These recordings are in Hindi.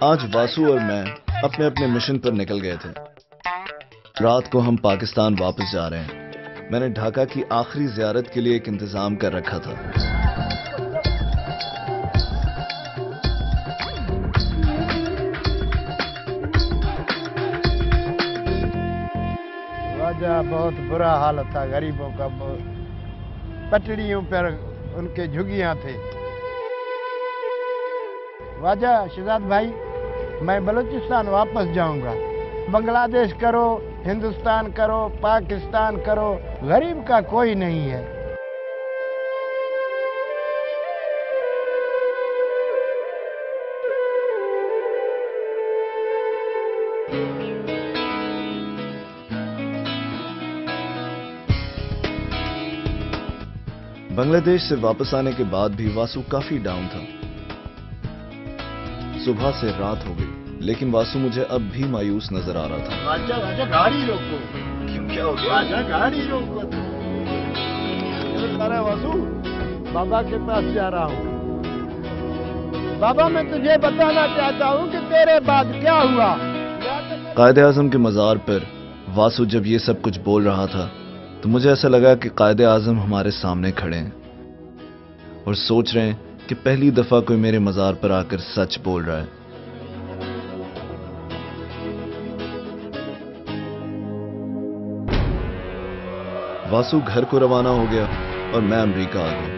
आज वासु और मैं अपने अपने मिशन पर निकल गए थे। रात को हम पाकिस्तान वापस जा रहे हैं। मैंने ढाका की आखिरी ज़ियारत के लिए एक इंतजाम कर रखा था। वाजा बहुत बुरा हाल था गरीबों का, पटड़ियों पर उनके झुगियां थे। वाजा शहजाद भाई, मैं बलूचिस्तान वापस जाऊंगा। बांग्लादेश करो, हिंदुस्तान करो, पाकिस्तान करो, गरीब का कोई नहीं है। बांग्लादेश से वापस आने के बाद भी वासु काफी डाउन था। सुबह से रात हो गई, लेकिन वासु मुझे अब भी मायूस नजर आ रहा था। वाजा वाजा गाड़ी रोको। क्यों, क्या हो गया? वाजा गाड़ी रोको। अरे वासु, बाबा के पास जा रहा हूँ। बाबा, मैं तुझे बताना चाहता हूँ कि तेरे बाद क्या हुआ। कायदे-आज़म के मज़ार पर वासु जब ये सब कुछ बोल रहा था तो मुझे ऐसा लगा कि कायदे-आज़म हमारे सामने खड़े हैं और सोच रहे हैं कि पहली दफा कोई मेरे मज़ार पर आकर सच बोल रहा है। वासु घर को रवाना हो गया और मैं अमेरिका आ गया।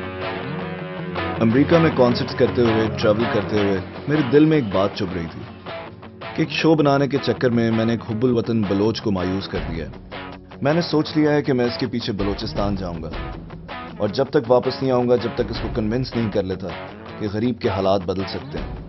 अमेरिका में कॉन्सर्ट्स करते हुए, ट्रैवल करते हुए मेरे दिल में एक बात चुभ रही थी कि एक शो बनाने के चक्कर में मैंने एक हुब्बुल वतन बलोच को मायूस कर दिया है। मैंने सोच लिया है कि मैं इसके पीछे बलूचिस्तान जाऊंगा और जब तक वापस नहीं आऊंगा, जब तक इसको कन्विंस नहीं कर लेता कि गरीब के हालात बदल सकते हैं।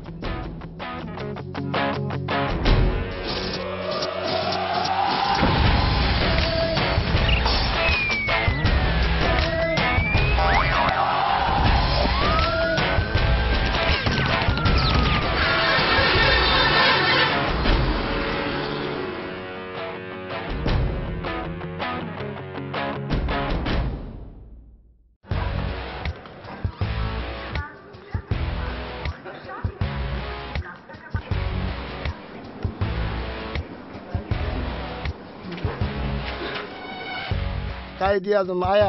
कायदे-आज़म आया,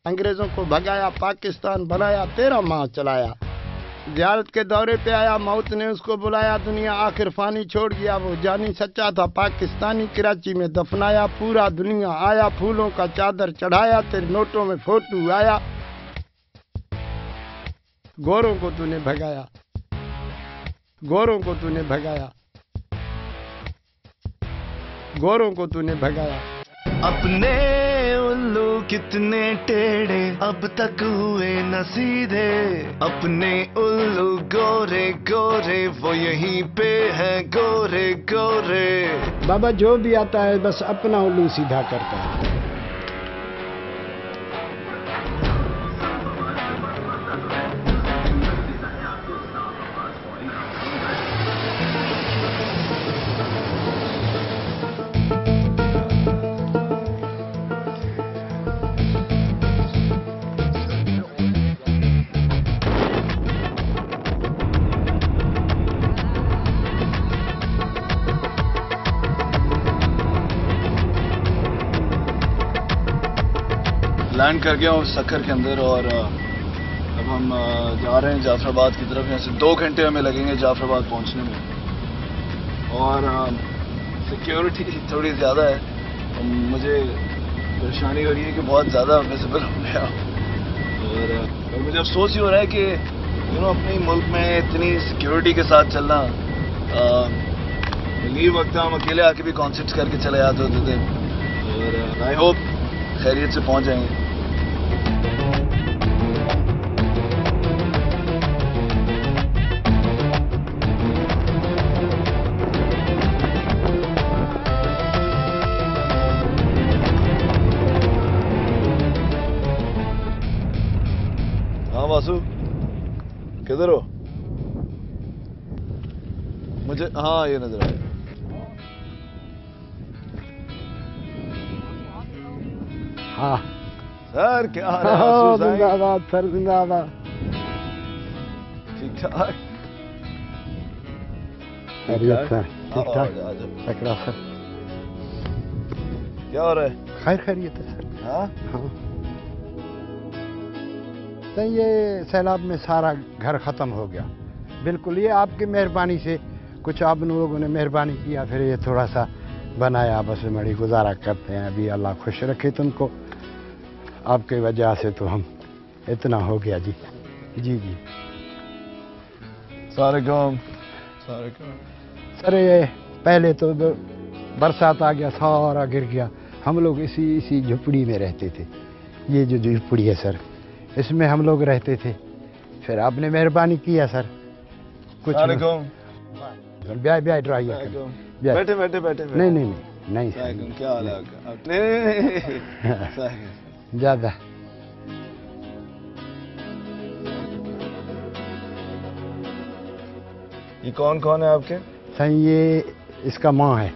अंग्रेजों को भगाया, पाकिस्तान बनाया, 13 माह चलाया। ज़ियारत के दौरे पे आया, मौत ने उसको बुलाया, दुनिया आखिर फानी छोड़ गया। वो जानी सच्चा था पाकिस्तानी, कराची में दफनाया। पूरा दुनिया आया, फूलों का चादर चढ़ाया, तेरे नोटों में फोटो आया। गोरों को तूने भगाया, गोरों को तूने भगाया, गोरों को तूने भगाया। अपने उल्लू कितने टेढ़े अब तक हुए न सीधे, अपने उल्लू गोरे गोरे वो यहीं पे है गोरे गोरे। बाबा, जो भी आता है बस अपना उल्लू सीधा करता है। लैंड कर गया हूँ सक्खर के अंदर और अब हम जा रहे हैं जाफराबाद की तरफ। यहाँ से 2 घंटे हमें लगेंगे जाफराबाद पहुँचने में और सिक्योरिटी थोड़ी ज़्यादा है और मुझे परेशानी हो रही है कि बहुत ज़्यादा विजिबल हो गया और मुझे अफसोस ही हो रहा है कि अपने मुल्क में इतनी सिक्योरिटी के साथ चलना। यही वक्त हम अकेले आके भी कॉन्सर्ट्स करके चले जाते होते थे और आई होप खैरियत से पहुँच जाएंगे। हाँ वासु, किधर हो? मुझे हाँ ये नजर आया। हाँ सर क्या हाल है? जिंदाबाद सर, जिंदाबाद। ठीक ठाक। खैरियत सर, ठीक ठाक। तकड़ा सर, क्या हो रहा है? खैर खैरियत है सर। हाँ हाँ तो ये सैलाब में सारा घर ख़त्म हो गया बिल्कुल। ये आपकी मेहरबानी से, कुछ आप लोगों ने मेहरबानी किया, फिर ये थोड़ा सा बनाया, बस बड़ी गुजारा करते हैं। अभी अल्लाह खुश रखे तुमको, आपके वजह से तो हम इतना हो गया जी। जी जी सारे काम सर, ये पहले तो बरसात आ गया, सारा गिर गया। हम लोग इसी झुपड़ी में रहते थे। ये जो झुपड़ी है सर, इसमें हम लोग रहते थे। फिर आपने मेहरबानी किया सर, कुछ ब्याह ब्याह ड्राइया बैठे बैठे बैठे नहीं नहीं नहीं नहीं सर, क्या हाल है? नहीं ज़्यादा ये कौन है आपके? सर ये इसका माँ है।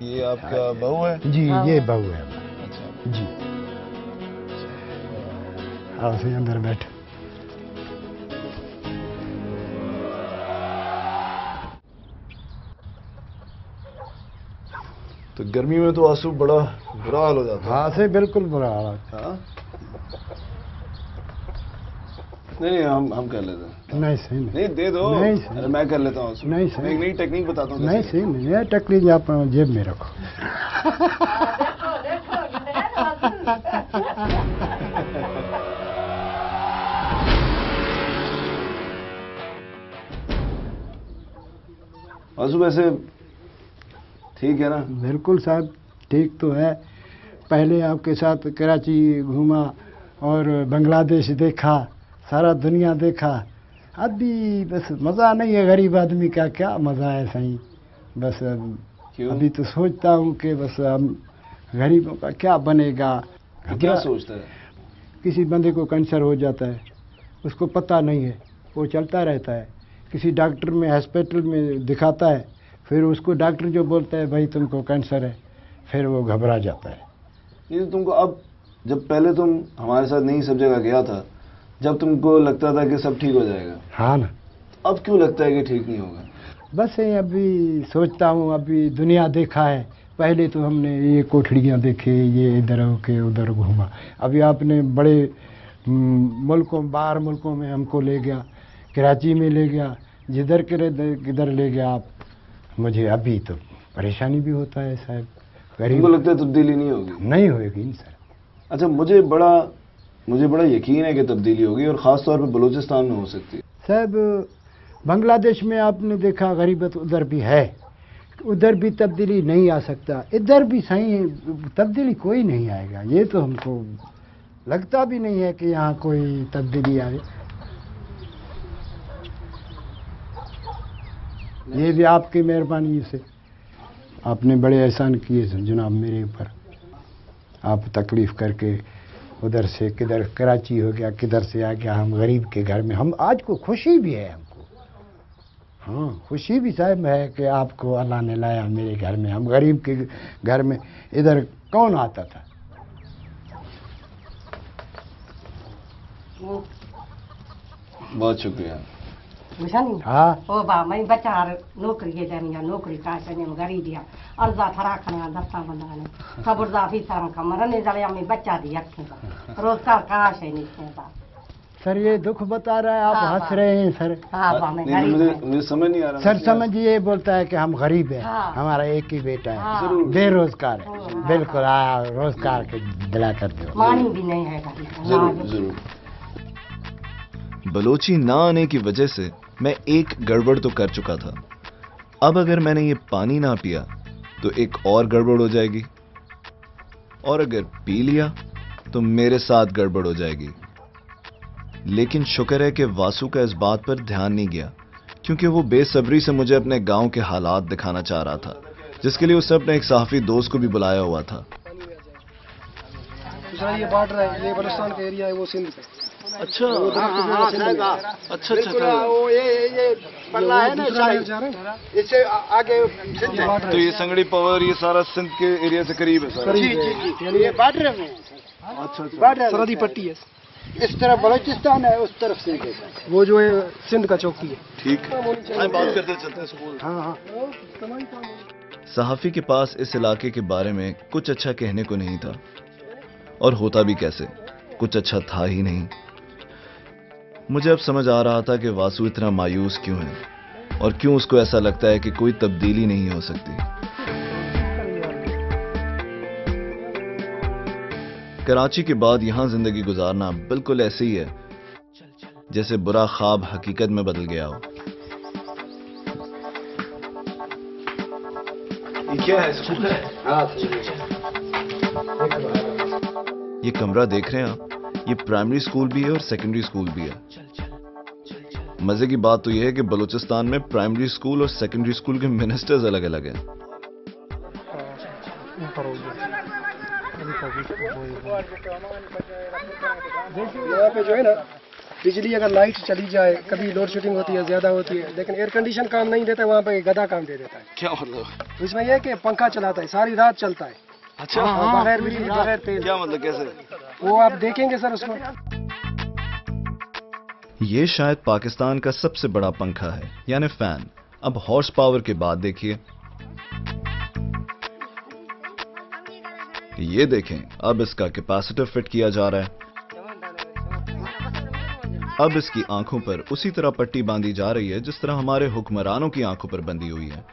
ये आपका बहू है? जी ये बहू है। अच्छा जी आओ सही, अंदर बैठ। तो गर्मी में तो आंसू बड़ा बुरा हाल हो जाता है। हाँ से बिल्कुल बुरा हाल है। हाँ? नहीं हम कर लेते हैं। नहीं सही नहीं, नहीं दे दो। नहीं सही। अरे मैं कर लेता हूँ। नहीं सही। मैं एक नई टेक्निक बताता हूँ। नहीं सही नहीं, ये टकली आप जेब में रखो। आंसू वैसे ठीक है ना? बिल्कुल साहब ठीक तो है। पहले आपके साथ कराची घूमा और बांग्लादेश देखा, सारा दुनिया देखा। अभी बस मज़ा नहीं है, गरीब आदमी का क्या मज़ा है सही। बस क्यों? अभी तो सोचता हूँ कि बस हम गरीबों का क्या बनेगा। क्या सोचता है? किसी बंदे को कैंसर हो जाता है, उसको पता नहीं है, वो चलता रहता है। किसी डॉक्टर में हॉस्पिटल में दिखाता है, फिर उसको डॉक्टर जो बोलता है भाई तुमको कैंसर है, फिर वो घबरा जाता है। ये तुमको अब, जब पहले तुम हमारे साथ नहीं सब जगह गया था, जब तुमको लगता था कि सब ठीक हो जाएगा, हाँ ना, अब क्यों लगता है कि ठीक नहीं होगा? बस ये अभी सोचता हूँ, अभी दुनिया देखा है। पहले तो हमने ये कोठड़ियाँ देखे, ये इधर होके उधर घूमा। अभी आपने बड़े मुल्कों, बाहर मुल्कों में हमको ले गया, कराची में ले गया, जिधर किधर ले गया आप मुझे। अभी तो परेशानी भी होता है साहब, गरीब। तुमको लगता है तब्दीली नहीं होगी? नहीं होगी सर। अच्छा, मुझे बड़ा यकीन है कि तब्दीली होगी, और ख़ास तौर पे बलूचिस्तान में हो सकती है। साहब बांग्लादेश में आपने देखा गरीबत उधर भी है, उधर भी तब्दीली नहीं आ सकता, इधर भी सही है, तब्दीली कोई नहीं आएगा। ये तो हमको लगता भी नहीं है कि यहाँ कोई तब्दीली आए। ये भी आपकी मेहरबानी से, आपने बड़े एहसान किए जनाब मेरे ऊपर। आप तकलीफ़ करके उधर से किधर कराची हो गया, किधर से आ गया, हम गरीब के घर में। हम आज को खुशी भी है हमको, हाँ खुशी भी साहब है कि आपको अल्लाह ने लाया मेरे घर में। हम गरीब के घर में इधर कौन आता था? बहुत शुक्रिया। हाँ ओ बा मैं बच्चा नौकरी के देनिया नौकरी का करने में गरीबिया अर्जा थरा खना दस्ता बनाने खबरदार ही सारा कमर ने जले में बच्चा दी रखेगा रोजगार कहाँ से नहीं था सर। ये दुख बता रहा है, आप हाँ, हंस रहे हैं सर। हाँ बा मैं नहीं, गरीब मुझे समझ नहीं आ रहा सर समझ ये बोलता है कि हम गरीब हैं, हाँ। हमारा एक ही बेटा है, हाँ। बेरोजगार है। हाँ। बिल्कुल आया रोजगार के दिला करते हो। मानी भी नहीं है गरीब जरूर। बलोची ना आने की वजह से मैं एक गड़बड़ तो कर चुका था। अब अगर मैंने ये पानी ना पिया तो एक और गड़बड़ हो जाएगी, और अगर पी लिया तो मेरे साथ गड़बड़ हो जाएगी। लेकिन शुक्र है कि वासु का इस बात पर ध्यान नहीं गया, क्योंकि वो बेसब्री से मुझे अपने गांव के हालात दिखाना चाह रहा था, जिसके लिए उसने अपने एक सहाफी दोस्त को भी बुलाया हुआ था। ये बॉर्डर है, ये बलूचिस्तान का एरिया है, वो सिंध का। अच्छा अच्छा वो ये पल्ला है ना इससे आगे सिंध है। तो ये संगड़ी पावर, ये सारा सिंध के एरिया से करीब है सर? जी ये बॉर्डर में। अच्छा सरहदी पट्टी है। इस तरफ बलूचिस्तान है, उस तरफ सिंध है सर। वो जो है सिंध का चौकी है। ठीक है, बात करते चलते हैं स्कूल। हाँ हाँ। सहाफी के पास इस इलाके के बारे में कुछ अच्छा कहने को नहीं था, और होता भी कैसे, कुछ अच्छा था ही नहीं। मुझे अब समझ आ रहा था कि वासु इतना मायूस क्यों है, और क्यों उसको ऐसा लगता है कि कोई तब्दीली नहीं हो सकती। कराची के बाद यहां जिंदगी गुजारना बिल्कुल ऐसे ही है जैसे बुरा ख्वाब हकीकत में बदल गया हो। ये क्या है, स्कूल है? ये कमरा देख रहे हैं आप, ये प्राइमरी स्कूल भी है और सेकेंडरी स्कूल भी है। मजे की बात तो यह है कि बलूचिस्तान में प्राइमरी स्कूल और सेकेंडरी स्कूल के मिनिस्टर्स अलग अलग हैं। यहाँ पे जो है ना, बिजली अगर लाइट चली जाए, कभी लोड शेडिंग होती है, ज्यादा होती है, लेकिन एयर कंडीशन काम नहीं देता, वहाँ पे गधा काम दे देता है। क्या मतलब? इसमें यह है कि पंखा चलाता है, सारी रात चलता है। अच्छा, बगैर बिजली, बगैर तेल। क्या मतलब, कैसे? वो आप देखेंगे सर उसमें। ये शायद पाकिस्तान का सबसे बड़ा पंखा है, यानी फैन। अब हॉर्स पावर के बाद देखिए, ये देखें, अब इसका कैपेसिटर फिट किया जा रहा है। अब इसकी आंखों पर उसी तरह पट्टी बांधी जा रही है जिस तरह हमारे हुक्मरानों की आंखों पर बंधी हुई है।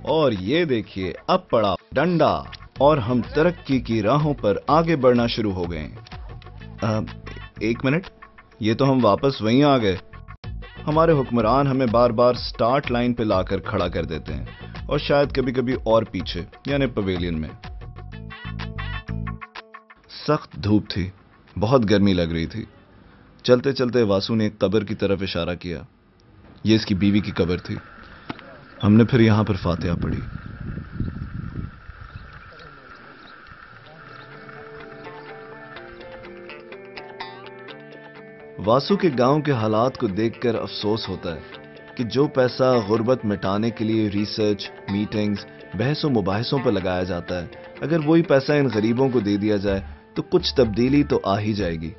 और ये देखिए, अब पड़ा डंडा और हम तरक्की की राहों पर आगे बढ़ना शुरू हो गए। एक मिनट, ये तो हम वापस वहीं आ गए। हमारे हुक्मरान हमें बार बार स्टार्ट लाइन पे लाकर खड़ा कर देते हैं, और शायद कभी कभी और पीछे, यानी पवेलियन में। सख्त धूप थी, बहुत गर्मी लग रही थी। चलते चलते वासु ने एक कब्र की तरफ इशारा किया। ये इसकी बीवी की कब्र थी। हमने फिर यहां पर फातिहा पढ़ी। वासु के गांव के हालात को देखकर अफसोस होता है कि जो पैसा गुर्बत मिटाने के लिए रिसर्च, मीटिंग्स, बहसों मुबाहिसों पर लगाया जाता है, अगर वही पैसा इन गरीबों को दे दिया जाए तो कुछ तब्दीली तो आ ही जाएगी।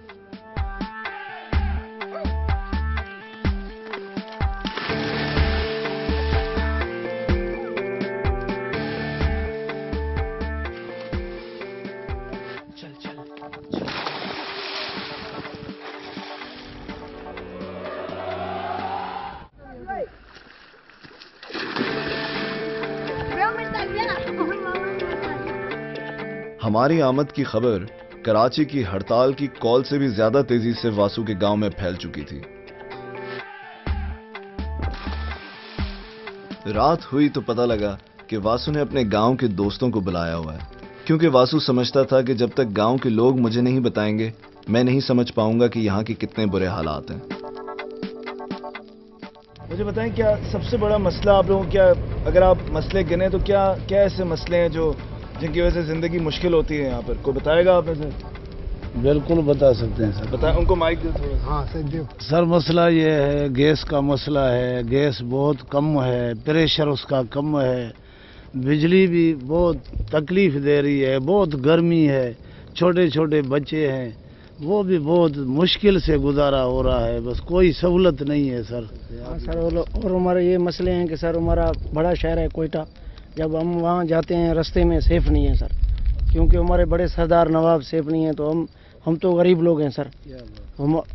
हमारी आमद की खबर कराची की हड़ताल की कॉल से भी ज्यादा तेजी से वासु के गांव में फैल चुकी थी। रात हुई तो पता लगा कि वासु ने अपने गांव के दोस्तों को बुलाया हुआ है, क्योंकि वासु समझता था कि जब तक गांव के लोग मुझे नहीं बताएंगे, मैं नहीं समझ पाऊंगा कि यहां के कितने बुरे हालात हैं। मुझे बताएं, क्या सबसे बड़ा मसला आप लोगों, क्या अगर आप मसले गिने तो क्या क्या ऐसे मसले हैं जो जिनकी वजह से जिंदगी मुश्किल होती है यहाँ पर? कोई बताएगा आप में से? बिल्कुल बता सकते हैं सर। बताएं, उनको माइक दो थोड़ा। हाँ सर, सर मसला ये है, गैस का मसला है। गैस बहुत कम है, प्रेशर उसका कम है। बिजली भी बहुत तकलीफ दे रही है, बहुत गर्मी है, छोटे छोटे बच्चे हैं, वो भी बहुत मुश्किल से गुजारा हो रहा है। बस कोई सहूलत नहीं है सर। हाँ सर, और हमारे ये मसले हैं कि सर हमारा बड़ा शहर है कोयटा, जब हम वहाँ जाते हैं रास्ते में सेफ नहीं है सर, क्योंकि हमारे बड़े सरदार नवाब सेफ नहीं है। तो हम तो गरीब लोग हैं सर,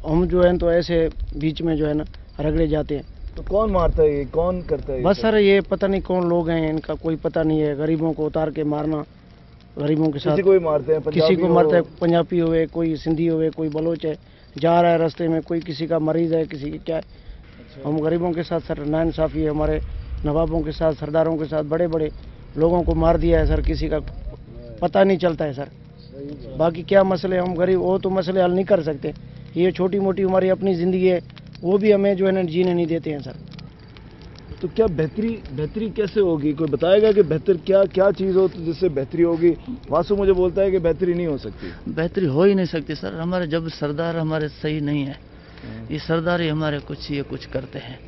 हम जो है तो ऐसे बीच में जो है ना रगड़े जाते हैं। तो कौन मारता है ये, कौन करता है ये? बस सर ये पता नहीं कौन लोग हैं, इनका कोई पता नहीं है। गरीबों को उतार के मारना, गरीबों के साथ किसी को भी मारते हैं, किसी को मारता है, पंजाबी हुए, कोई सिंधी हुए, कोई बलोच है, जा रहा है रास्ते में, कोई किसी का मरीज है, किसी की क्या है। हम गरीबों के साथ सर नाइंसाफी है, हमारे नवाबों के साथ, सरदारों के साथ, बड़े बड़े लोगों को मार दिया है सर, किसी का पता नहीं चलता है सर। बाकी क्या मसले, हम गरीब वो तो मसले हल नहीं कर सकते। ये छोटी मोटी हमारी अपनी ज़िंदगी है, वो भी हमें जो है ना जीने नहीं देते हैं सर। तो क्या बेहतरी कैसे होगी? कोई बताएगा कि बेहतर क्या चीज़ हो तो जिससे बेहतरी होगी? वासु मुझे बोलता है कि बेहतरी नहीं हो सकती। बेहतरी हो ही नहीं सकती सर। हमारे जब सरदार हमारे सही नहीं है, ये सरदार ही हमारे कुछ करते हैं।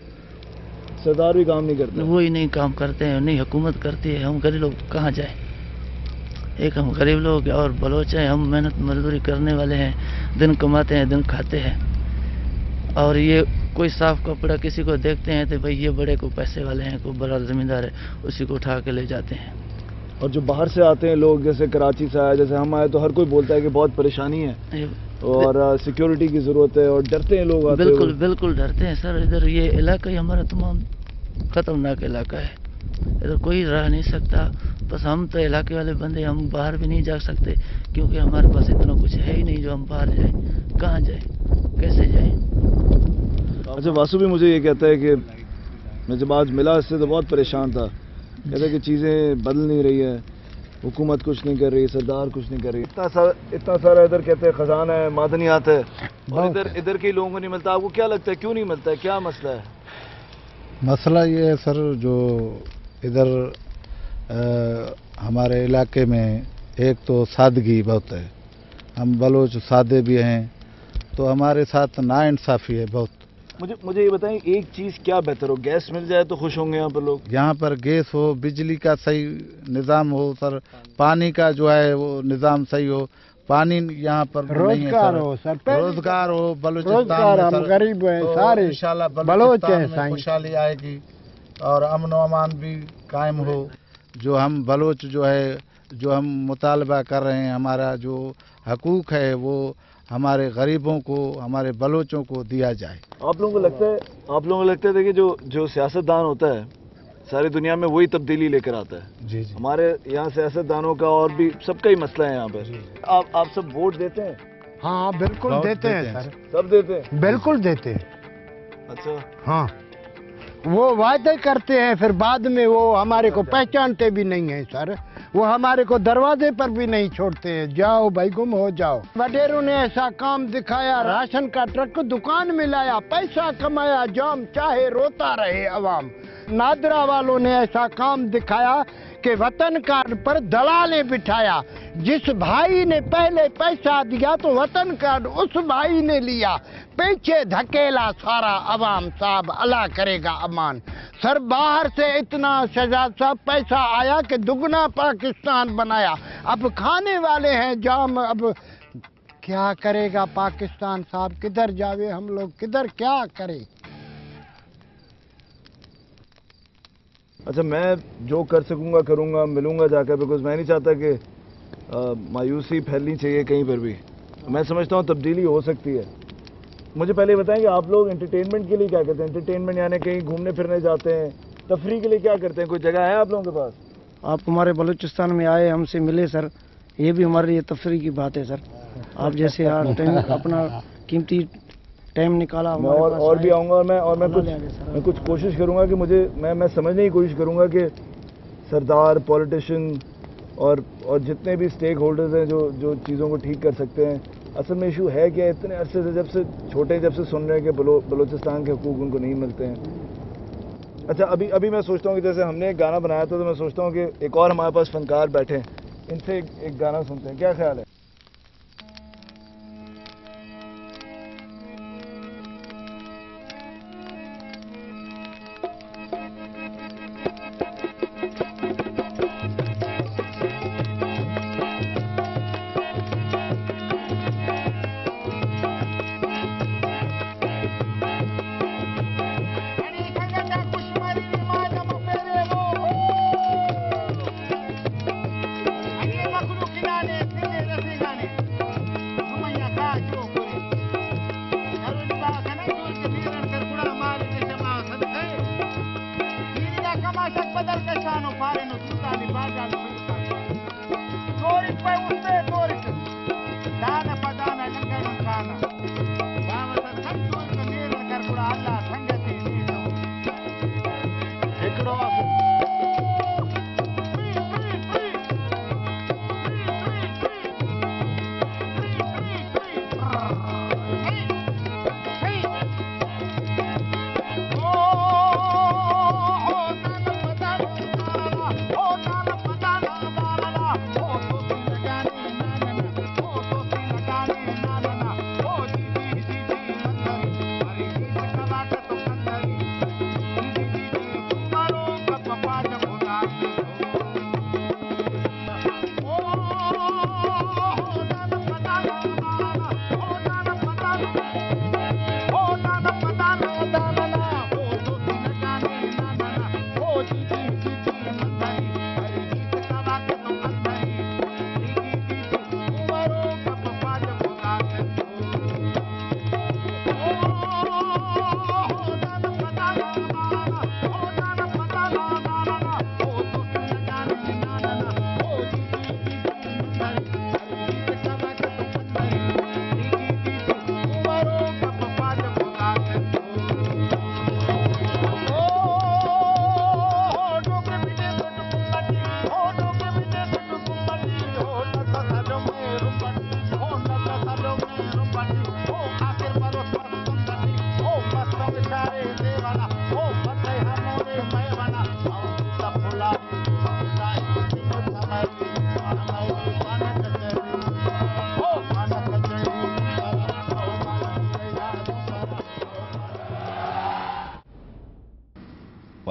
सरदार भी काम नहीं करते, वो ही नहीं काम करते हैं, नहीं हुकूमत करती है, हम गरीब लोग कहाँ जाए? एक हम गरीब लोग और बलोच हैं, हम मेहनत मजदूरी करने वाले हैं, दिन कमाते हैं दिन खाते हैं। और ये कोई साफ कपड़ा किसी को देखते हैं तो भाई ये बड़े को पैसे वाले हैं, कोई बड़ा ज़मींदार है, उसी को उठा के ले जाते हैं। और जो बाहर से आते हैं लोग, जैसे कराची से आए, जैसे हम आए, तो हर कोई बोलता है कि बहुत परेशानी है और सिक्योरिटी की ज़रूरत है और डरते हैं लोग आते हुए। बिल्कुल बिल्कुल डरते हैं सर। इधर ये इलाका ही हमारा तमाम ख़तरनाक इलाका है, इधर कोई रह नहीं सकता। बस हम तो इलाके वाले बंदे, हम बाहर भी नहीं जा सकते क्योंकि हमारे पास इतना कुछ है ही नहीं जो हम बाहर जाएं। कहाँ जाएं, कैसे जाएं? अच्छा, वासु भी मुझे ये कहता है कि मैं जब आज मिला इससे तो बहुत परेशान था। कहता है कि चीज़ें बदल नहीं रही है, हुकूमत कुछ नहीं कर रही, सरदार कुछ नहीं कर रही। इतना सारा इधर कहते हैं खजाना है, मादनियात है, और इधर के लोगों को नहीं मिलता। आपको क्या लगता है क्यों नहीं मिलता है, क्या मसला है? मसला ये है सर, जो इधर हमारे इलाके में एक तो सादगी बहुत है, हम बलोच सादे भी हैं, तो हमारे साथ नाइंसाफ़ी है बहुत। मुझे ये बताएं, एक चीज़ क्या बेहतर हो? गैस मिल जाए तो खुश होंगे यहाँ पर लोग। यहाँ पर गैस हो, बिजली का सही निज़ाम हो सर, पानी का जो है वो निज़ाम सही हो, पानी यहाँ पर रोजगार हो सर, रोजगार हो। बलूचिस्तान हम गरीब हैं सारे, इंशाल्लाह बलोच हैं, में खुशहाली आएगी और अमन व अमान भी कायम हो। जो हम बलोच जो है, जो हम मुतालबा कर रहे हैं, हमारा जो हकूक़ है वो हमारे गरीबों को, हमारे बलोचों को दिया जाए। आप लोगों को लगता है कि जो सियासतदान होता है सारी दुनिया में वही तब्दीली लेकर आता है। जी जी। हमारे यहाँ सियासतदानों का और भी सबका ही मसला है यहाँ पे। आप सब वोट देते हैं? हाँ बिल्कुल देते हैं सर, सब देते हैं, बिल्कुल देते हैं। अच्छा, हाँ, वो वादे करते हैं, फिर बाद में वो हमारे को पहचानते भी नहीं है सर। वो हमारे को दरवाजे पर भी नहीं छोड़ते हैं, जाओ भाई गुम हो जाओ। वडेरों ने ऐसा काम दिखाया, राशन का ट्रक दुकान में लाया, पैसा कमाया, जाम चाहे रोता रहे अवाम। नादरा वालों ने ऐसा काम दिखाया कि वतन कार्ड पर दलाले बिठाया। जिस भाई ने पहले पैसा दिया तो वतन कार्ड उस भाई ने लिया, पीछे धकेला सारा अवाम। साहब अल्लाह करेगा अमान। सर बाहर से इतना शहजाद साहब पैसा आया कि दुगना पाकिस्तान बनाया। अब खाने वाले हैं जाम, अब क्या करेगा पाकिस्तान साहब? किधर जावे हम लोग, किधर क्या करें? अच्छा, मैं जो कर सकूंगा करूंगा, मिलूंगा जाकर, बिकॉज मैं नहीं चाहता कि मायूसी फैलनी चाहिए कहीं पर भी। मैं समझता हूँ तब्दीली हो सकती है। मुझे पहले बताएं कि आप लोग एंटरटेनमेंट के लिए क्या करते हैं? एंटरटेनमेंट यानी कहीं घूमने फिरने जाते हैं, तफरी के लिए क्या करते हैं? कोई जगह है आप लोगों के पास? आप हमारे बलूचिस्तान में आए, हमसे मिले सर, ये भी हमारे लिए तफरी की बात है सर। आप जैसे अपना कीमती टाइम निकाला, मैं और भी आऊँगा, और मैं कुछ कोशिश करूँगा कि मैं समझने की कोशिश करूँगा कि सरदार, पॉलिटिशियन और जितने भी स्टेक होल्डर्स हैं जो चीज़ों को ठीक कर सकते हैं। असल में इशू है क्या, इतने अरसे से जब से सुन रहे हैं कि बलूचिस्तान के हुकूक उनको नहीं मिलते हैं। अच्छा, अभी मैं सोचता हूँ कि जैसे हमने एक गाना बनाया था, तो मैं सोचता हूँ कि एक और हमारे पास फनकार बैठे हैं, इनसे एक गाना सुनते हैं, क्या ख्याल है?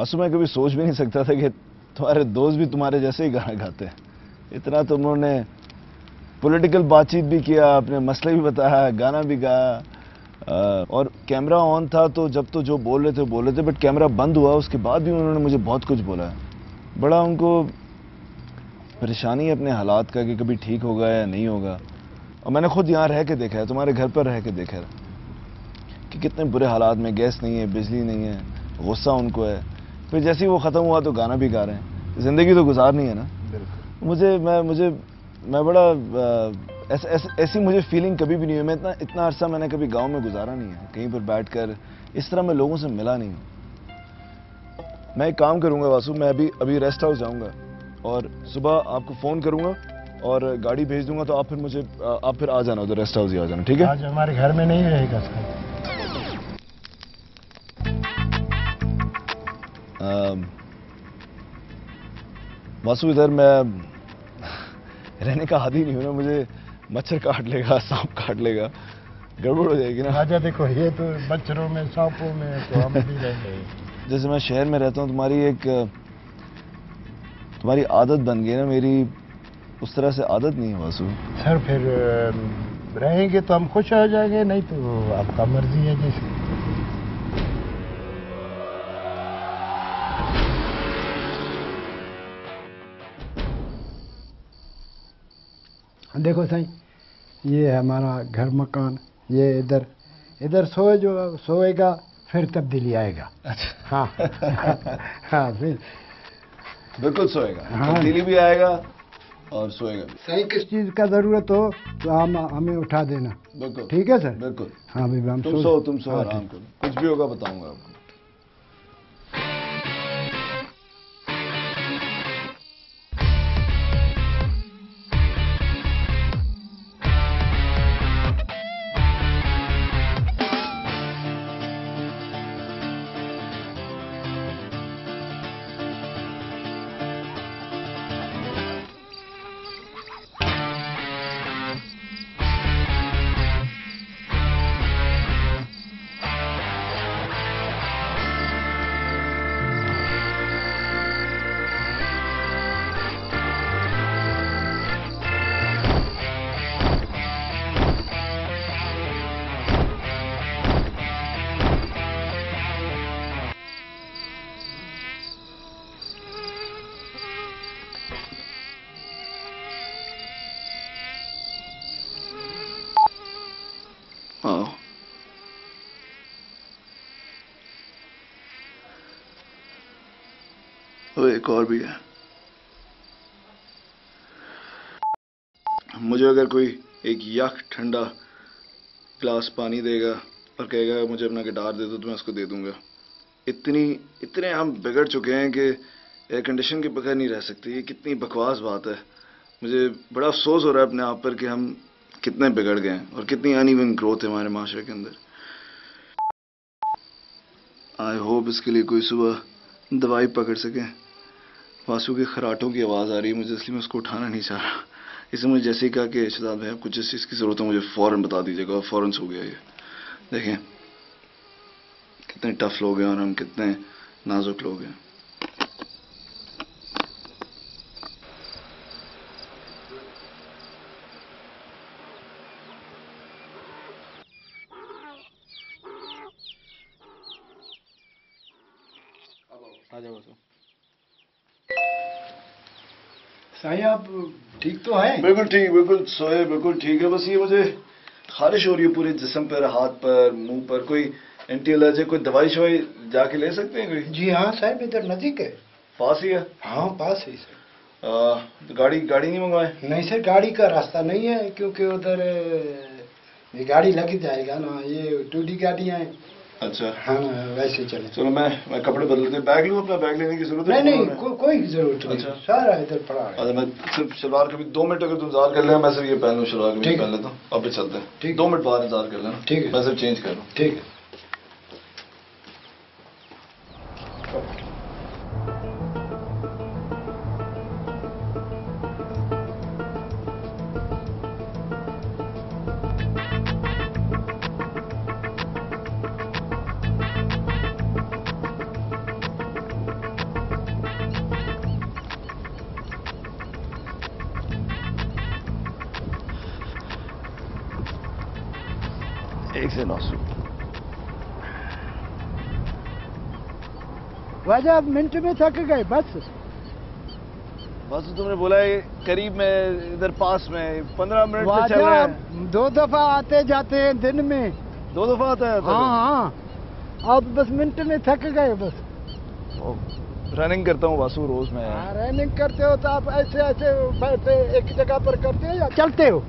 वासु मैं कभी सोच भी नहीं सकता था कि तुम्हारे दोस्त भी तुम्हारे जैसे ही गाना गाते हैं। इतना तुमने पॉलिटिकल बातचीत भी किया, अपने मसले भी बताया, गाना भी गाया, और कैमरा ऑन था तो जो बोल रहे थे, बट कैमरा बंद हुआ उसके बाद भी उन्होंने मुझे बहुत कुछ बोला है। बड़ा उनको परेशानी है अपने हालात का कि कभी ठीक होगा या नहीं होगा। और मैंने खुद यहाँ रह के देखा है, तुम्हारे घर पर रह के देखा है कि कितने बुरे हालात में, गैस नहीं है, बिजली नहीं है, गुस्सा उनको है। फिर जैसे ही वो ख़त्म हुआ तो गाना भी गा रहे हैं। ज़िंदगी तो गुजारनी है ना। मैं बड़ा ऐसी मुझे फीलिंग कभी भी नहीं हुई। मैं इतना अरसा मैंने कभी गांव में गुजारा नहीं है, कहीं पर बैठकर इस तरह मैं लोगों से मिला नहीं हूं। मैं एक काम करूंगा वासु, मैं अभी रेस्ट हाउस जाऊंगा और सुबह आपको फ़ोन करूंगा और गाड़ी भेज दूंगा, तो आप फिर आ जाना उधर, रेस्ट हाउस ही आ जाना, ठीक है? आज हमारे घर में नहीं रहेगा सर। वासु इधर मैं रहने का आदी नहीं हूं ना, मुझे मच्छर काट लेगा, सांप काट लेगा, गड़बड़ हो जाएगी ना। राजा देखो, ये तो मच्छरों में, सांपों में तो हम भी रहेंगे। जैसे मैं शहर में रहता हूँ, तुम्हारी आदत बन गई ना, मेरी उस तरह से आदत नहीं है वासु। सर फिर रहेंगे तो हम खुश हो जाएंगे, नहीं तो आपका मर्जी है। जैसे देखो सही, ये है हमारा घर मकान, ये इधर सोएगा, फिर तब्दीली आएगा। अच्छा। हाँ हाँ फिर बिल्कुल सोएगा, हाँ। तब्दीली भी आएगा और सोएगा भी। सही किस चीज का जरूरत हो तो हमें उठा देना। बिल्कुल ठीक है सर। बिल्कुल। हाँ भाई, हम तुम सो हाँ, आराम करो, कुछ भी होगा बताऊंगा आपको। हाँ, तो एक और भी है। मुझे अगर कोई एक यख ठंडा ग्लास पानी देगा और कहेगा मुझे अपना गिटार दे दो, तो मैं उसको दे दूंगा। इतने हम बिगड़ चुके हैं कि एयर कंडीशन के बगैर नहीं रह सकते। ये कितनी बकवास बात है। मुझे बड़ा अफसोस हो रहा है अपने आप पर कि हम कितने बिगड़ गए हैं और कितनी अनइवन ग्रोथ है हमारे माशरे के अंदर। आई होप इसके लिए कोई सुबह दवाई पकड़ सके। वासु के खराटों की आवाज़ आ रही है मुझे, इसलिए मैं उसको उठाना नहीं चाह रहा। इसने मुझे जैसे ही कहा कि शहजाद भाई आपको जिस चीज़ की ज़रूरत है मुझे फ़ौरन बता दीजिएगा, और फ़ौरन सो गया ये। देखें कितने टफ लोग हैं और हम कितने नाजुक लोग हैं। साईं आप ठीक तो हैं? बिल्कुल ठीक, बिल्कुल सोए, बिल्कुल ठीक है। बस ये मुझे खारिश हो रही है पूरे जिस्म पर, हाथ पर, मुंह पर। कोई एंटी एलर्जी, कोई दवाई शवाई जाके ले सकते हैं कोई? जी हाँ साहब, इधर नजदीक है। पास ही है? हाँ पास है सर। तो गाड़ी नहीं मंगवाए? नहीं सर, गाड़ी का रास्ता नहीं है, क्योंकि उधर ये गाड़ी लग जाएगा ना, ये टूडी गाड़ियाँ हैं। अच्छा हाँ वैसे चले। चलो मैं कपड़े बदलते, बैग लूँ अपना? बैग लेने की जरूरत है? नहीं कोई जरूरत नहीं। अच्छा। सारा इधर पड़ा है। अच्छा, मैं सिर्फ शलवार कभी 2 मिनट अगर तुम इंतजार कर लेना, मैं सिर्फ ये पहन लूँ, शलवार कभी पहन लेता हूँ, अब भी चलते हैं। ठीक। 2 मिनट बाद इंतजार कर लेना। ठीक है। मैं सिर्फ चेंज कर लूँ। ठीक है। एक से वासु। वजह मिनट में थक गए बस। वासु तुमने बोला है करीब में इधर पास में 15 मिनट से चल रहा है। 2 दफा आते जाते हैं दिन में। 2 दफा आता है? हाँ, अब बस मिनट में थक गए बस। रनिंग करता हूँ वासु रोज मैं। रनिंग करते हो तो आप ऐसे ऐसे बैठे एक जगह पर करते हो या चलते हो?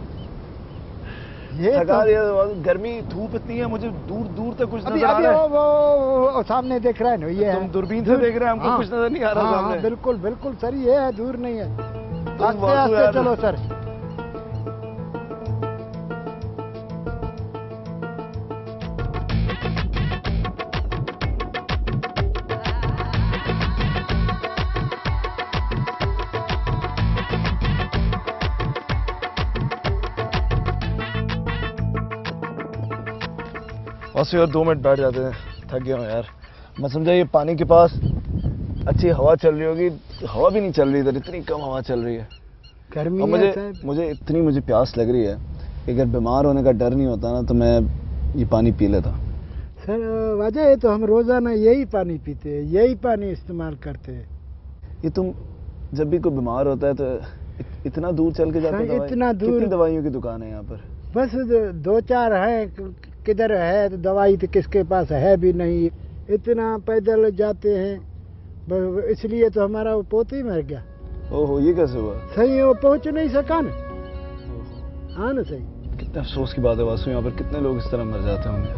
ये थका दिया गर्मी धूप इतनी है, मुझे दूर दूर तक कुछ नजर आ रहा है। वो सामने देख रहा है ना, ये तुम दूरबीन से देख रहे हैं, हमको कुछ नजर नहीं आ रहा सामने। बिल्कुल बिल्कुल सर, ये है, दूर नहीं है। आस्ते आस्ते चलो सर। वासु यार 2 मिनट बैठ जाते हैं, थक गया हूँ यार। मैं समझा ये पानी के पास अच्छी हवा चल रही होगी, हवा भी नहीं चल रही इधर, इतनी कम हवा चल रही है। गर्मी और मुझे इतनी प्यास लग रही है कि अगर बीमार होने का डर नहीं होता ना तो मैं ये पानी पी लेता। सर वजह है तो हम रोजाना यही पानी पीते हैं, यही पानी इस्तेमाल करते हैं। ये तुम जब भी कोई बीमार होता है तो इतना दूर चल के जाते हो? इतना दूर? कितनी दवाइयों की दुकान है यहाँ पर? बस 2-4 है, किधर है तो दवाई तो किसके पास है भी नहीं, इतना पैदल जाते हैं। इसलिए तो हमारा वो पोती मर गया। ओहो, ये कैसे हुआ? सही वो पहुंच नहीं सका ना। हाँ ना, सही। कितने अफसोस की बात है वासु, यहाँ पर कितने लोग इस तरह मर जाते होंगे।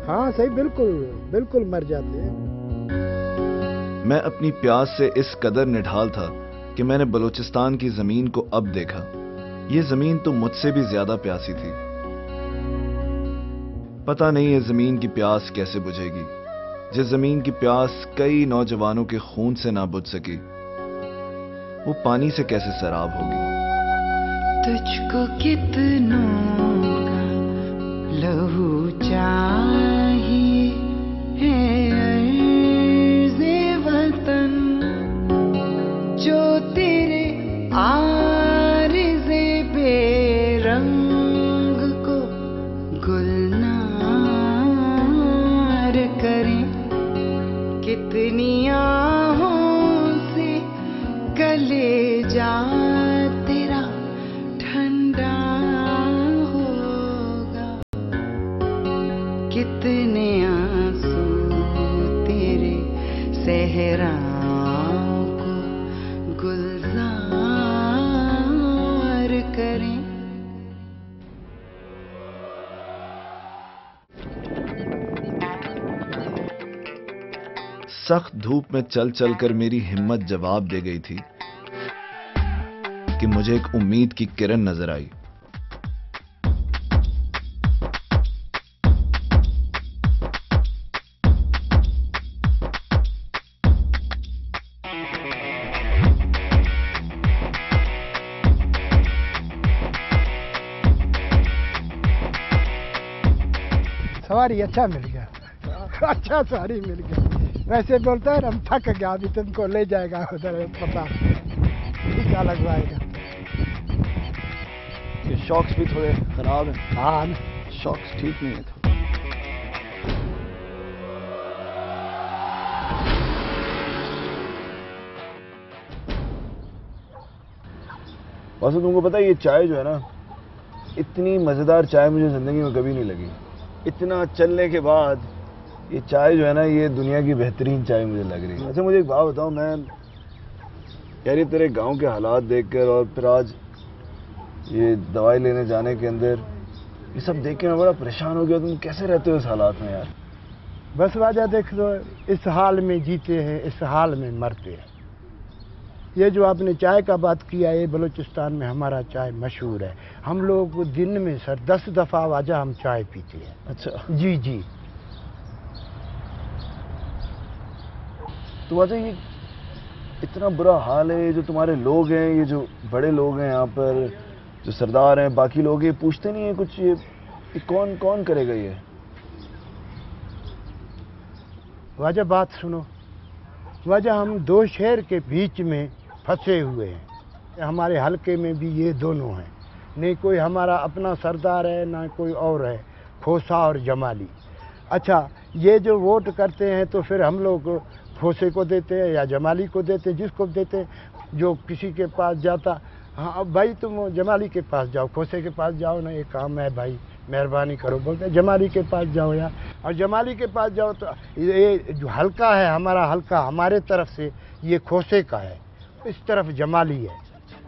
हाँ सही, बिल्कुल बिल्कुल मर जाते हैं। मैं अपनी प्यास से इस कदर निढाल था कि मैंने बलूचिस्तान की जमीन को अब देखा। ये जमीन तो मुझसे भी ज्यादा प्यासी थी। पता नहीं ये जमीन की प्यास कैसे बुझेगी, जिस जमीन की प्यास कई नौजवानों के खून से ना बुझ सकी, वो पानी से कैसे सराब होगी। तुझको कितनों का लहू चाहिए है अर्ज़े वतन, जो तेरे आरज़े बेरंग को गुलनार करें। कितनी आहों से गले जा तेरा ठंडा होगा, कितने आंसू तेरे सहराओं को गुलजार करें। सख्त धूप में चल चल कर मेरी हिम्मत जवाब दे गई थी कि मुझे एक उम्मीद की किरण नजर आई। सवारी अच्छा मिल गया, अच्छा सवारी मिल गया। वैसे बोलता है हम थक गया, अभी तुमको ले जाएगा उधर, पता टीका लगवाएगा। ये शॉक्स भी थोड़े खराब हैं। हाँ, शॉक्स ठीक नहीं है तो। वैसे तुमको पता है ये चाय जो है ना, इतनी मजेदार चाय मुझे जिंदगी में कभी नहीं लगी। इतना चलने के बाद ये चाय जो है ना, ये दुनिया की बेहतरीन चाय मुझे लग रही है। अच्छा मुझे एक बात बताओ, मैं यार ये तेरे गांव के हालात देखकर और फिर आज ये दवाई लेने जाने के अंदर ये सब देख के मैं बड़ा परेशान हो गया। तुम कैसे रहते हो इस हालात में यार? बस वजह देख लो, इस हाल में जीते हैं, इस हाल में मरते हैं। ये जो आपने चाय का बात किया, ये बलूचिस्तान में हमारा चाय मशहूर है। हम लोग दिन में सर 10 दफ़ा वजह हम चाय पीते हैं। अच्छा जी जी। तो वजह ये इतना बुरा हाल है, ये जो तुम्हारे लोग हैं, ये जो बड़े लोग हैं यहाँ पर, जो सरदार हैं, बाकी लोग ये पूछते नहीं है कुछ, ये कौन कौन करेगा ये? वजह बात सुनो, वजह हम 2 शहर के बीच में फंसे हुए हैं। हमारे हलके में भी ये दोनों हैं, नहीं कोई हमारा अपना सरदार है ना कोई और है। खोसा और जमाली। अच्छा, ये जो वोट करते हैं तो फिर हम लोग खोसे को देते हैं या जमाली को देते हैं, जिसको देते हैं। जो किसी के पास जाता, हाँ अब भाई तुम जमाली के पास जाओ, खोसे के पास जाओ ना, ये काम है भाई, मेहरबानी करो, बोलते हैं जमाली के पास जाओ यार। और जमाली के पास जाओ तो ये जो हल्का है हमारा, हल्का हमारे तरफ से ये खोसे का है, इस तरफ जमाली है।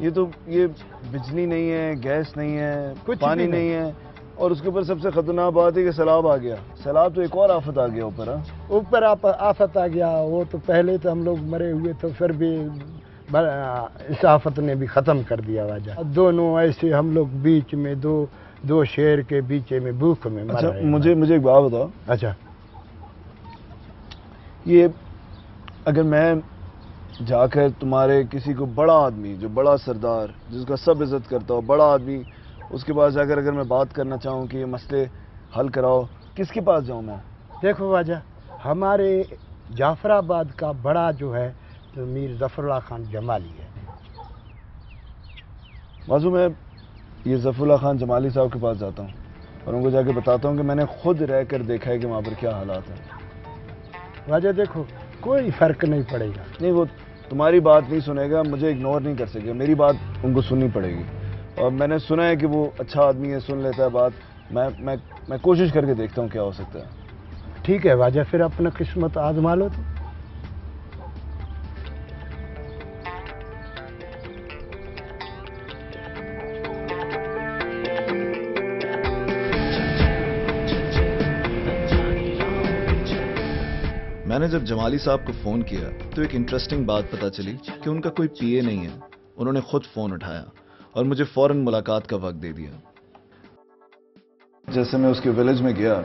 ये बिजली नहीं है, गैस नहीं है, कुछ पानी भी नहीं है, और उसके ऊपर सबसे खतरनाक बात है कि सैलाब आ गया। सैलाब तो एक और आफत आ गया ऊपर। ऊपर आफत आ गया। वो तो पहले तो हम लोग मरे हुए, तो फिर भी इस आफत ने भी ख़त्म कर दिया वजह। दोनों ऐसे हम लोग बीच में दो शेर के बीच में भूख में मर रहे हैं। मुझे एक बात बताओ। अच्छा, ये अगर मैं जाकर तुम्हारे किसी को बड़ा आदमी, जो बड़ा सरदार, जिसका सब इज्जत करता हो, बड़ा आदमी, उसके पास जाकर अगर मैं बात करना चाहूँ कि ये मसले हल कराओ, किसके पास जाऊँ मैं? देखो वजह, हमारे जाफराबाद का बड़ा जो है तो मीर ज़फ़रुल्लाह खान जमाली है। बाजू मैं ये ज़फ़रुल्लाह खान जमाली साहब के पास जाता हूँ और उनको जाके बताता हूँ कि मैंने खुद रह कर देखा है कि वहाँ पर क्या हालात हैं। वजह देखो, कोई फ़र्क नहीं पड़ेगा। नहीं, वो तुम्हारी बात नहीं सुनेगा, मुझे इग्नोर नहीं कर सकेगा, मेरी बात उनको सुननी पड़ेगी। और मैंने सुना है कि वो अच्छा आदमी है, सुन लेता है बात। मैं कोशिश करके देखता हूँ क्या हो सकता है। ठीक है वाजा, फिर अपना किस्मत आजमा लो। तो मैंने जब जमाली साहब को फ़ोन किया तो एक इंटरेस्टिंग बात पता चली कि उनका कोई पीए नहीं है। उन्होंने खुद फ़ोन उठाया और मुझे फ़ौरन मुलाकात का वक्त दे दिया। जैसे मैं उसके विलेज में गया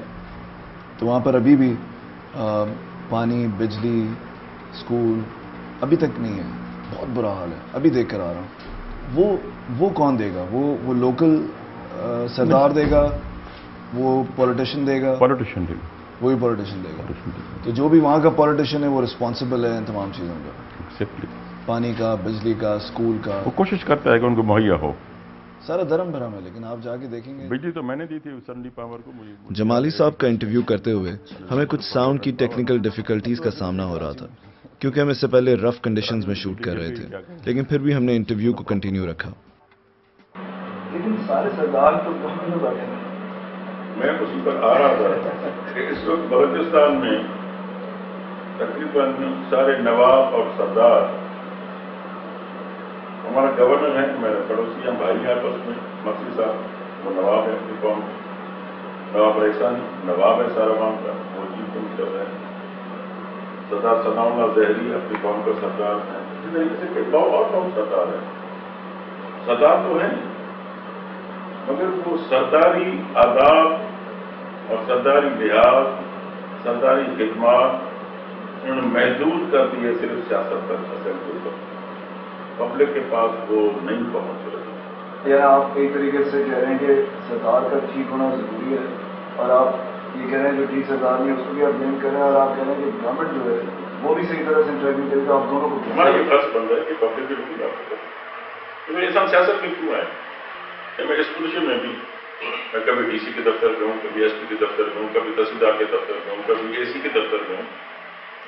तो वहाँ पर अभी भी पानी, बिजली, स्कूल अभी तक नहीं है। बहुत बुरा हाल है, अभी देख कर आ रहा हूँ। वो कौन देगा? वो लोकल सरदार देगा, वो पॉलिटिशियन देगा? पॉलिटिशियन देगा, वही पॉलिटिशियन देगा। तो जो भी वहाँ का पॉलिटिशियन है वो रिस्पॉन्सिबल है इन तमाम चीज़ों का, एक्सेप्टली, पानी का, बिजली का, स्कूल का। वो कोशिश करता है कि उनको मुहैया हो। सारा धर्म भरम है, लेकिन आप जाके देखेंगे। बिजली तो मैंने दी थी सन्नी पावर को। मुझे जमाली साहब का इंटरव्यू करते हुए हमें कुछ साउंड की टेक्निकल डिफिकल्टीज का सामना हो रहा था, क्योंकि हम इससे पहले रफ कंडीशंस में शूट कर रहे थे, लेकिन फिर भी हमने इंटरव्यू को कंटिन्यू रखा। लेकिन सारे सरदार तो कहाँ में बैठे हैं? मैं उसी पर आ रहा था कि इस वक्त बलूचिस्तान में तकरीबन सारे नवाब और सरदार, हमारा गवर्नर है, मेरे पड़ोसी हम भाई हैं आपस में, मसी साहब वो नवाब है अपनी कौम, नवाब रहसान नवाब है सारावान का, वो चीफ मिनिस्टर है, सरदार सनाउल्लाह ज़हरी अपनी कौम का सरदार है। इसी तरीके से बहुत सरदार है। सरदार तो है, मगर वो सरदारी आदाब और सरदारी लिहाज, सरदारी खिदमात उन्होंने महदूद कर दिए सिर्फ सियासत तक, असेंबली तक। पब्लिक के पास वो नहीं पहुंच रही। या आप एक तरीके से कह रहे हैं कि सरदार का ठीक होना जरूरी है, और आप ये कह रहे हैं जो ठीक सरदार नहीं है उसको भी आप ब्लेम कर रहे हैं, और आप कह रहे हैं कि गवर्नमेंट जो है वो भी सही तरह से इंटरव्यू करेगी। आप दोनों को हमारा ये प्रश्न बन रहा है कि पब्लिक की रुकी बात करें, क्योंकि इंसान सियासत में क्यों है? मैं इस पोजिशन में भी मैं कभी डीसी के दफ्तर में हूँ, कभी एसपी के दफ्तर में हूँ, कभी तहसीलदार के दफ्तर में हूँ, कभी एसी के दफ्तर में हूँ।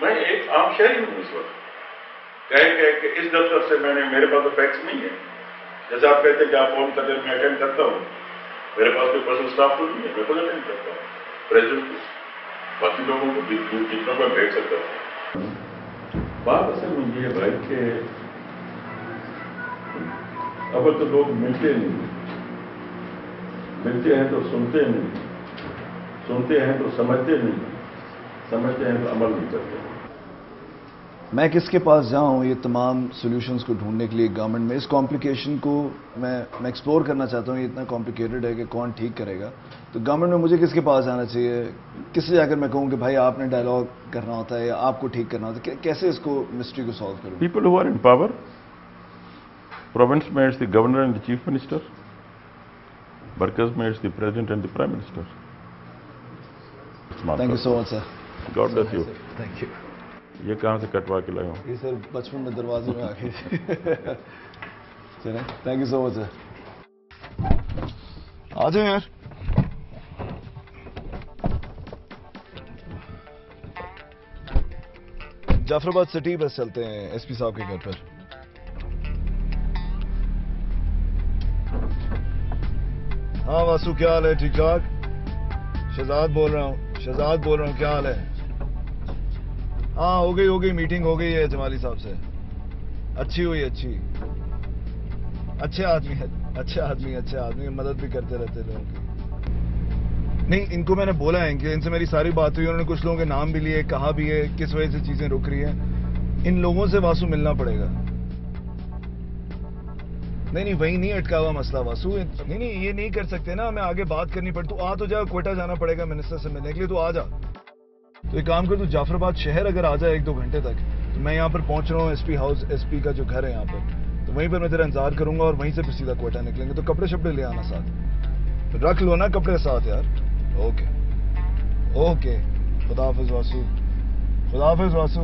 मैं एक आम शहरी हूँ इस वक्त। कह कि इस दफ्तर से मेरे पास तो फैक्स नहीं है। जैसे आप कहते हैं कि आप फोन करते मैं अटेंड करता हूँ, मेरे पास कोई पर्सनल स्टाफ तो नहीं है, मैं खुद अटेंड करता हूँ। प्रेसिडेंट को, बाकी लोगों को जितनों को भेज सकता हूँ। बात असल में ये है भाई कि अब तो लोग मिलते नहीं, मिलते हैं तो सुनते नहीं, सुनते हैं तो समझते नहीं, समझते हैं तो अमल नहीं करते। मैं किसके पास जाऊं ये तमाम सॉल्यूशंस को ढूंढने के लिए गवर्नमेंट में? इस कॉम्प्लिकेशन को मैं एक्सप्लोर करना चाहता हूं। ये इतना कॉम्प्लिकेटेड है कि कौन ठीक करेगा। तो गवर्नमेंट में मुझे किसके पास जाना चाहिए? किससे जाकर मैं कहूं कि भाई आपने डायलॉग करना होता है या आपको ठीक करना होता है? कैसे इसको मिस्ट्री को सॉल्व करूं? People who are in power, province में it's the governor and the chief minister, workers में it's the president and the prime minister. Thank you so much sir. God bless you. Thank you. ये कहाँ से कटवा के लाया हूँ? ये सर बचपन में दरवाजे में आ गए। चलें, thank you so much sir. आ जाओ यार। जाफराबाद सिटी बस चलते हैं एसपी साहब के घर पर। हाँ वासु, क्या हाल है? ठीक ठाक? शहजाद बोल रहा हूँ, शहजाद बोल रहा हूँ, क्या हाल है? हाँ हो गई मीटिंग हो गई है जमाली साहब से। अच्छी हुई, अच्छी। अच्छे आदमी मदद भी करते रहते लोगों की। नहीं, इनको मैंने बोला है कि इनसे मेरी सारी बात हुई, उन्होंने कुछ लोगों के नाम भी लिए, कहा भी है किस वजह से चीजें रुक रही हैं। इन लोगों से वासु मिलना पड़ेगा। नहीं वही नहीं अटका हुआ मसला वासु। नहीं ये नहीं कर सकते ना, हमें आगे बात करनी पड़ती। तू आ तो जा, क्वेटा जाना पड़ेगा मिनिस्टर से मिलने के लिए, तो आ जा। तो एक काम कर, तू जाफराबाद शहर अगर आ जाए 1-2 घंटे तक, तो मैं यहाँ पर पहुंच रहा हूँ एसपी हाउस, एसपी का जो घर है यहाँ पर, तो वहीं पर मैं तेरा इंतजार करूंगा और वहीं से फिर सीधा क्वेटा निकलेंगे। तो कपड़े शपड़े ले आना साथ, तो रख लो ना कपड़े साथ यार। ओके खुदा हाफिज वासु, खुदा हाफिज वासु।